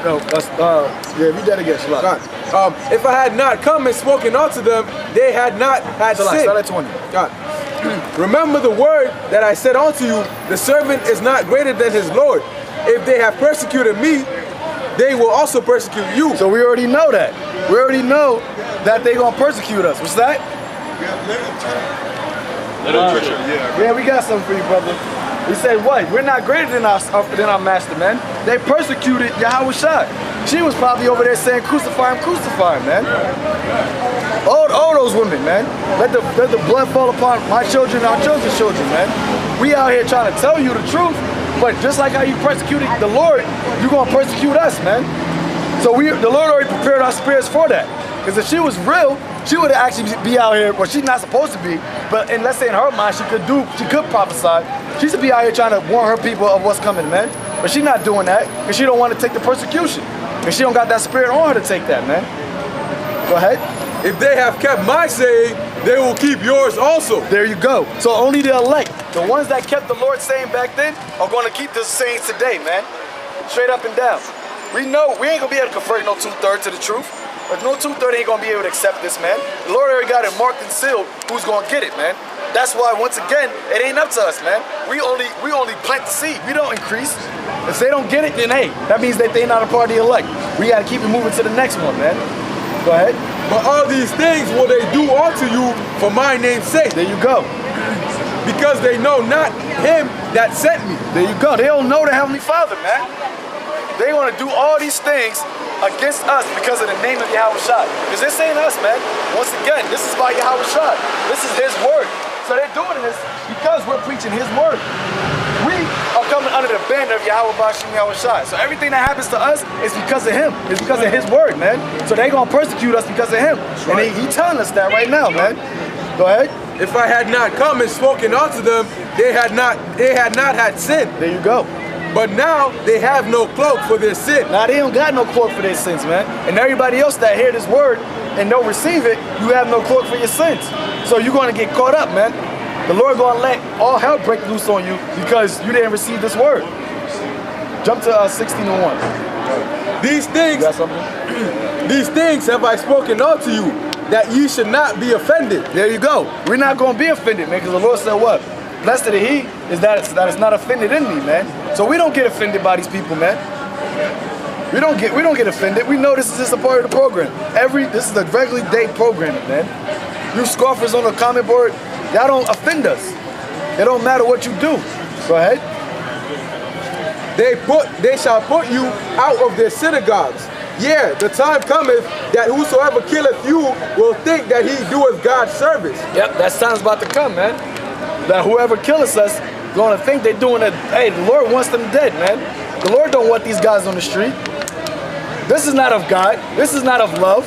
No, yeah, read that again, Shalak. If I had not come and spoken unto them, they had not had sin. Start at 20. God. Remember the word that I said unto you, the servant is not greater than his Lord. If they have persecuted me, they will also persecute you. So we already know that. We already know that they're going to persecute us. What's that? Literature, yeah, we got something for you, brother. We said what? We're not greater than our master, man. They persecuted Yahweh Shai. She was probably over there saying, crucify him, man. All those women, man. Let the blood fall upon my children and our children's children, man. We out here trying to tell you the truth, but just like how you persecuted the Lord, you're going to persecute us, man. So the Lord already prepared our spirits for that. Because if she was real, she would actually be out here, well, she's not supposed to be, but let's say in her mind, she could prophesy. She should be out here trying to warn her people of what's coming, man. But she's not doing that because she don't want to take the persecution. Because she don't got that spirit on her to take that, man. Go ahead. If they have kept my saying, they will keep yours also. There you go. So only the elect, the ones that kept the Lord's saying back then, are going to keep the saying today, man. Straight up and down. We know we ain't going to be able to convert no 2/3 to the truth. But no 2/3 ain't going to be able to accept this, man. The Lord already got it marked and sealed who's going to get it, man. That's why, once again, it ain't up to us, man. We only plant the seed. We don't increase. If they don't get it, then hey, that means that they're not a part of the elect. We got to keep it moving to the next one, man. Go ahead. But all these things will they do unto you for my name's sake. There you go. Because they know not him that sent me. There you go. They don't know the Heavenly Father, man. They want to do all these things against us because of the name of Yahweh Shai. Because this ain't us, man. Once again, this is by Yahweh Shai. This is his word. So they're doing this because we're preaching his word. We are coming under the banner of Yahweh Bashim Yahweh Shai. So everything that happens to us is because of him. It's because of his word, man. So they're going to persecute us because of him. And he's telling us that right now, man. Go ahead. If I had not come and spoken unto them, they had not had sin. There you go. But now they have no cloak for their sin. Now they don't got no cloak for their sins, man. And everybody else that hear this word and don't receive it, you have no cloak for your sins. So you're going to get caught up, man. The Lord going to let all hell break loose on you because you didn't receive this word. Jump to 16:1. These things, you got something? These things have I spoken unto you, that ye should not be offended. There you go. We're not going to be offended, man, because the Lord said what? Blessed are he is that it's not offended in me, man. So we don't get offended by these people, man. We don't get offended. We know this is just a part of the program. This is a regular day programming, man. You scoffers on the comment board, y'all don't offend us. It don't matter what you do. Go ahead. They shall put you out of their synagogues. Yeah, the time cometh that whosoever killeth you will think that he doeth God's service. Yep, that time's about to come, man. That whoever kills us gonna think they're doing it. Hey, the Lord wants them dead, man. The Lord don't want these guys on the street. This is not of God. This is not of love.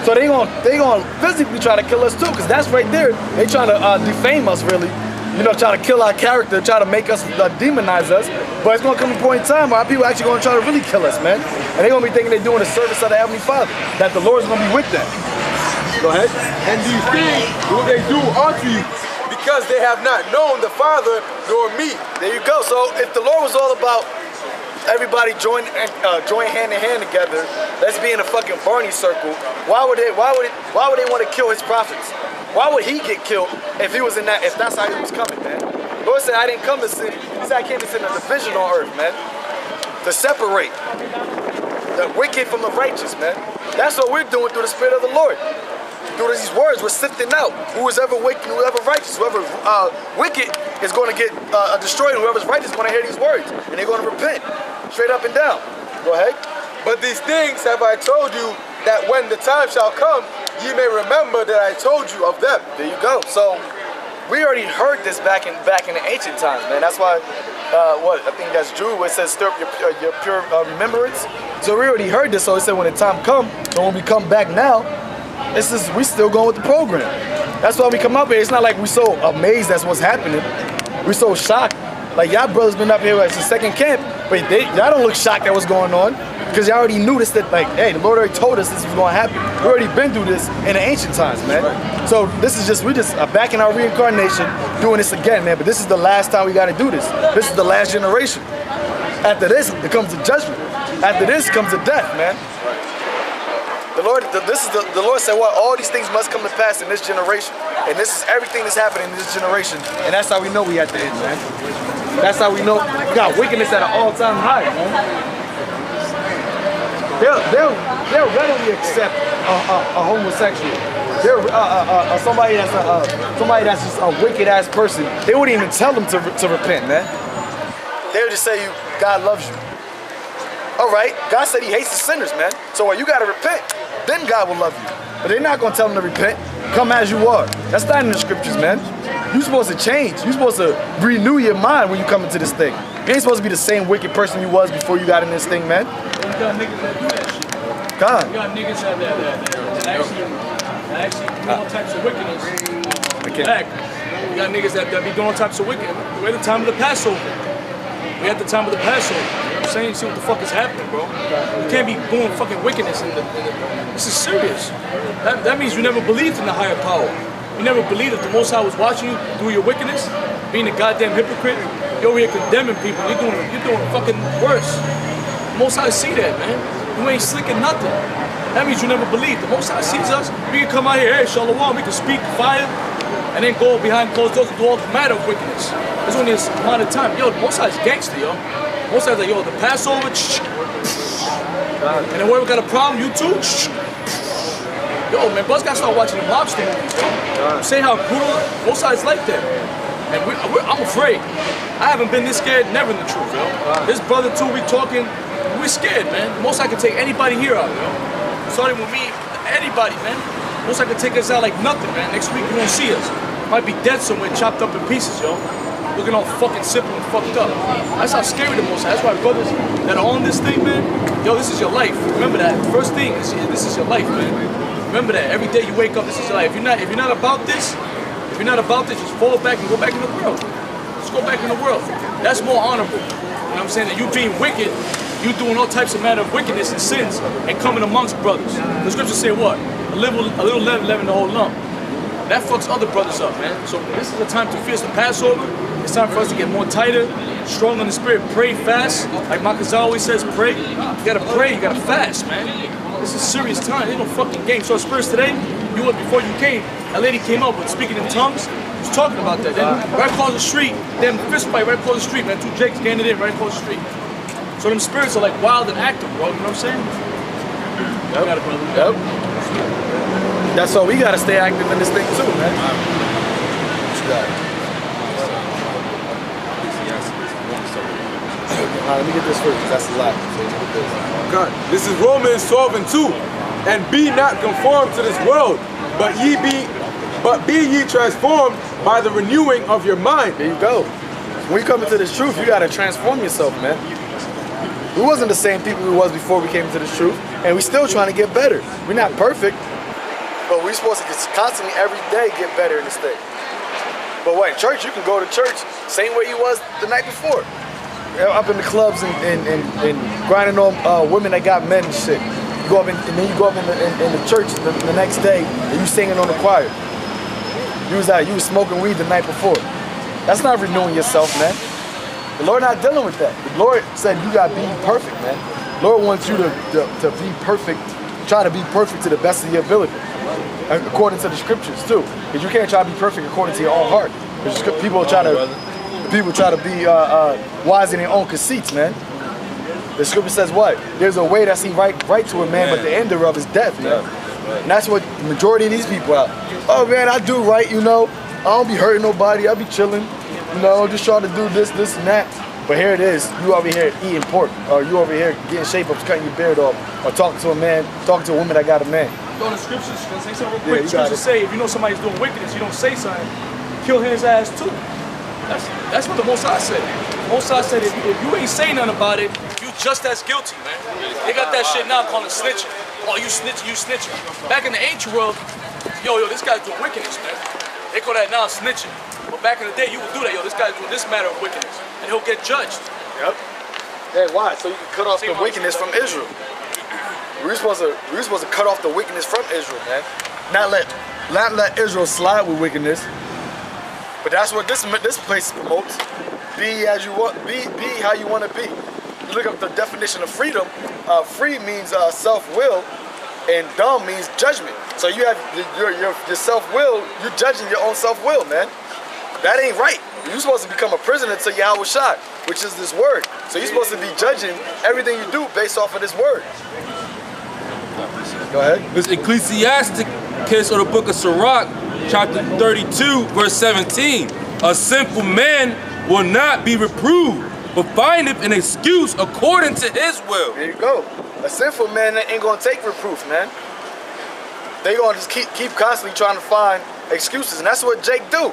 So they gonna physically try to kill us too, because that's right there. They trying to defame us, really. You know, try to kill our character, try to make us demonize us. But it's gonna come a point in time where our people actually gonna try to really kill us, man. And they're gonna be thinking they're doing the service of the Heavenly Father. That the Lord's gonna be with them. Go ahead. And these things will they do unto you, because they have not known the Father nor me. There you go. So if the Lord was all about everybody join hand in hand together, let's be in a fucking Barney circle, why would they want to kill his prophets? Why would he get killed if that's how he was coming, man? The Lord said, I didn't come to sin. He said, I came to send a division on earth, man. To separate the wicked from the righteous, man. That's what we're doing through the Spirit of the Lord. Through these words, we're sifting out who is ever wicked, who is ever righteous. Whoever wicked is going to get destroyed, and whoever's righteous is going to hear these words, and they're going to repent, straight up and down. Go ahead. But these things have I told you, that when the time shall come, ye may remember that I told you of them. There you go. So we already heard this back in the ancient times, man. That's why, I think that's Drew, where it says stir up your pure remembrance. So we already heard this. So it said when the time comes, and when we come back now, we still going with the program. That's why we come up here. It's not like we're so amazed that's what's happening. We're so shocked. Like y'all brothers been up here as the second camp, but y'all don't look shocked at what's going on, because y'all already knew this. That like, hey, the Lord already told us this was going to happen. We already been through this in the ancient times, man. Right. So this is we just back in our reincarnation doing this again, man. But this is the last time we got to do this. This is the last generation. After this, it comes to judgment. After this comes the death, man. The Lord said what? All these things must come to pass in this generation. And this is everything that's happening in this generation. And that's how we know we at the end, man. That's how we know we got wickedness at an all-time high, man. They'll readily accept a homosexual. Somebody that's just a wicked ass person. They wouldn't even tell them to repent, man. They would just say God loves you. All right, God said he hates the sinners, man. So you gotta repent. Then God will love you. But they're not gonna tell them to repent. Come as you are. That's not in the scriptures, man. You're supposed to change. You're supposed to renew your mind when you come into this thing. You ain't supposed to be the same wicked person you was before you got in this thing, man. You got niggas that do that shit. God. You got niggas that actually do all types of wickedness. You got niggas that be doing all types of wickedness. We're at the time of the Passover. We're at the time of the Passover. You know what I'm saying? You see what the fuck is happening, bro. You can't be doing fucking wickedness this is serious. That means you never believed in the higher power. You never believed that the Most High was watching you do your wickedness, being a goddamn hypocrite. You're over here condemning people. You're doing fucking worse. The Most High see that, man. You ain't slicking nothing. That means you never believed. The Most High sees us. We can come out here, hey, Shalom, we can speak fire, and then go behind closed doors and do all manner of wickedness. There's only this amount of time. Yo, the Most High is gangster, yo. The Most High is like, yo, the Passover, and then whoever got a problem, you too. Yo, man, Buzz gotta start watching the mobster movies, yo. Say how brutal Most High is like that. And I'm afraid. I haven't been this scared, never in the truth, yo. This brother too, we talking, we're scared, man. Most High can take anybody here out, yo. Starting with me, anybody, man. Most High can take us out like nothing, man. Next week you won't see us. Might be dead somewhere, chopped up in pieces, yo. Looking all fucking simple and fucked up. That's how scary the Most High. That's why brothers that are on this thing, man, yo, this is your life. Remember that. First thing is this is your life, man. Remember that. Every day you wake up, this is your life. If you're not about this, just fall back and go back in the world. Just go back in the world. That's more honorable. You know what I'm saying? That you being wicked, you doing all types of manner of wickedness and sins and coming amongst brothers. The scriptures say what? A little leaven the whole lump. That fucks other brothers up, man. So this is the time to fierce the Passover. It's time for us to get more tighter, strong in the spirit, pray, fast. Like Makazal always says, pray. You gotta pray, you gotta fast, man. This is serious time. Ain't no fucking game. So spirits today, before you came, a lady came up with speaking in tongues. She was talking about that. Then right across the street, them fist fight right across the street, man. Two Jakes getting it in right across the street. So them spirits are like wild and active, bro. You know what I'm saying? Yep. Got it, brother. Yep. That's why we gotta stay active in this thing too, man. What you got? Let me get this first, that's a lot. God, this is Romans 12:2. And be not conformed to this world, but be ye transformed by the renewing of your mind. There you go. When you come into this truth, you gotta transform yourself, man. We wasn't the same people we was before we came into this truth, and we still trying to get better. We're not perfect, but we're supposed to constantly every day get better in this thing. But what, in church, you can go to church same way you was the night before. Up in the clubs and grinding on women that got men and shit. You go up and then you go up in the church the next day and you singing on the choir. You was smoking weed the night before. That's not renewing yourself, man. The Lord not dealing with that. The Lord said you gotta be perfect, man. The Lord wants you to be perfect, try to be perfect to the best of your ability. According to the scriptures too. Because you can't try to be perfect according to your own heart. Because people try to be wise in their own conceits, man. The scripture says what? There's a way that seems right to a man, but the end thereof is death, man. And that's what the majority of these people are. Oh man, I do right, you know. I don't be hurting nobody, I be chilling. You know, just trying to do this and that. But here it is, you over here eating pork, or you over here getting shape ups, cutting your beard off, or talking to a woman that got a man. Go to the scriptures, can I say something real quick? The scriptures say if you know somebody's doing wickedness, you don't say something, kill his ass too. That's what the Most High said. The Most High said if you ain't saying nothing about it, you just as guilty, man. They got that shit now calling snitching. Oh, you snitching, you snitching. Back in the ancient world, yo, this guy's doing wickedness, man. They call that now snitching. But back in the day, you would do that, yo, this guy's doing this matter of wickedness. And he'll get judged. Yep. Yeah, why? So you can cut off the wickedness from Israel. We're supposed to cut off the wickedness from Israel, man. Not let Israel slide with wickedness. But that's what this place promotes. Be as you want, be how you want to be. you look up the definition of freedom. Free means self-will, and dumb means judgment. So you have your self-will. You're judging your own self-will, man. That ain't right. You're supposed to become a prisoner to Yahweh Shai, which is this word. So you're supposed to be judging everything you do based off of this word. Go ahead. This Ecclesiasticus, or the book of Sirach, chapter 32, verse 17. A sinful man will not be reproved, but findeth an excuse according to his will. There you go. A sinful man ain't gonna take reproof, man. They gonna just keep constantly trying to find excuses, and that's what Jake do.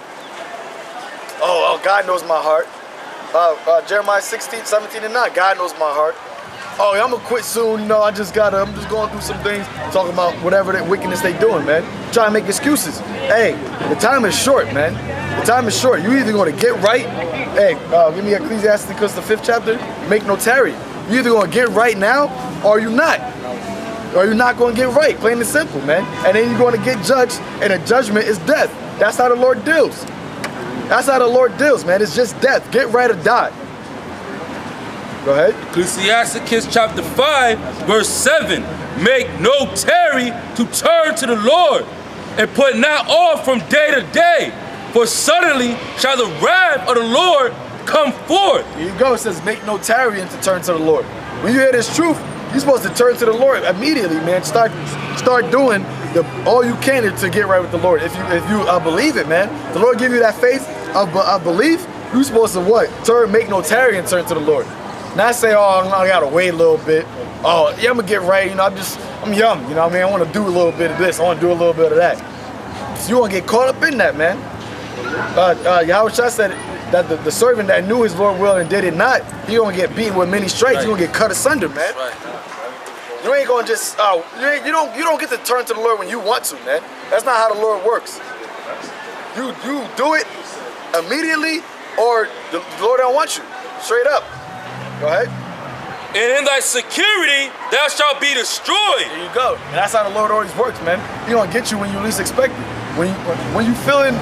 Oh, God knows my heart. Jeremiah 16, 17 and 9. God knows my heart. Oh, yeah, I'm gonna quit soon. You know, I'm just going through some things, talking about whatever that wickedness they doing, man. Trying to make excuses. Hey, the time is short, man. The time is short. You either gonna get right. Hey, give me Ecclesiasticus, the 5th chapter. Make no tarry. You either gonna get right now, or you not. Or you're not gonna get right. Plain and simple, man. And then you're gonna get judged, and the judgment is death. That's how the Lord deals. That's how the Lord deals, man. It's just death. Get right or die. Go ahead. Ecclesiasticus chapter 5, verse 7. Make no tarry to turn to the Lord, and put not off from day to day, for suddenly shall the wrath of the Lord come forth. Here you go. It says, make no tarry and to turn to the Lord. When you hear this truth, you're supposed to turn to the Lord immediately, man. Start doing all you can to get right with the Lord. If you believe it, man. The Lord give you that faith of belief. You're supposed to what? Make no tarry and turn to the Lord. Not say, oh, I gotta wait a little bit. Oh, yeah, I'm gonna get right. You know, I'm young. You know what I mean? I want to do a little bit of this. I want to do a little bit of that. So you won't get caught up in that, man. Yahweh Shai said that the servant that knew his Lord will and did it not, he gonna get beaten with many stripes. Right. He gonna get cut asunder, man. Right. You ain't gonna just you don't get to turn to the Lord when you want to, man. That's not how the Lord works. You do it immediately, or the Lord don't want you. Straight up. Go ahead. And in thy security thou shalt be destroyed. There you go. And that's how the Lord always works, man. He gonna get you when you least expect it. When you feeling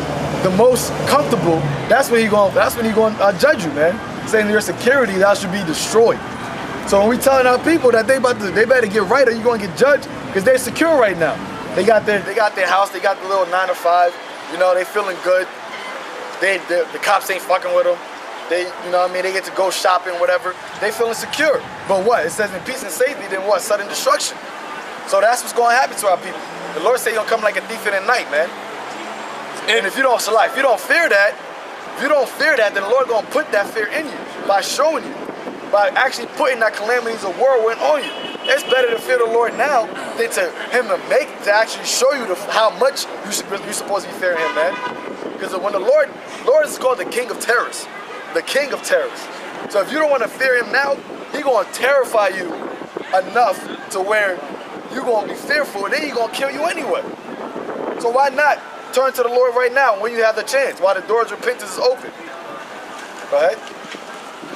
the most comfortable, that's when he gonna judge you, man. Saying your security thou should be destroyed. So when we telling our people that they better get right, or you gonna get judged, because they're secure right now. They got their house, they got the little 9 to 5. You know, they feeling good. The cops ain't fucking with them. They, you know what I mean, they get to go shopping, whatever. They feeling secure. But what? It says in peace and safety, then what? Sudden destruction. So that's what's going to happen to our people. The Lord said he'll come like a thief in the night, man. And if you don't fear that, then the Lord going to put that fear in you by showing you, by actually putting that calamities of whirlwind on you. It's better to fear the Lord now than to actually show you how much you're supposed to be fearing him, man. Because when the Lord is called the King of Terrors. The King of Terrors. So if you don't want to fear him now, he's going to terrify you enough to where you're going to be fearful, and then he's going to kill you anyway. So why not turn to the Lord right now when you have the chance, while the doors of repentance is open? Go ahead.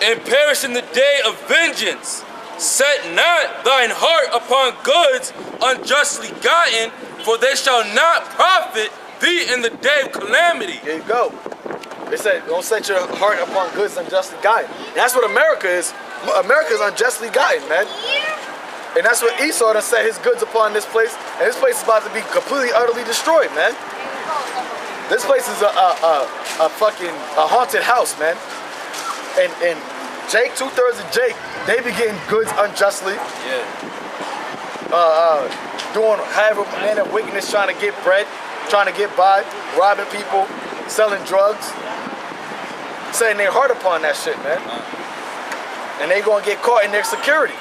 And perish in the day of vengeance. Set not thine heart upon goods unjustly gotten, for they shall not profit thee in the day of calamity. There you go. They said, don't set your heart upon goods unjustly gotten. That's what America is. America is unjustly gotten, man. And that's what Esau done set his goods upon this place. And this place is about to be completely, utterly destroyed, man. This place is a haunted house, man. And Jake, 2/3 of Jake, they be getting goods unjustly. Yeah. Doing however man of wickedness, trying to get bread, trying to get by, robbing people, selling drugs. Setting their heart upon that shit, man. And they gonna get caught in their security.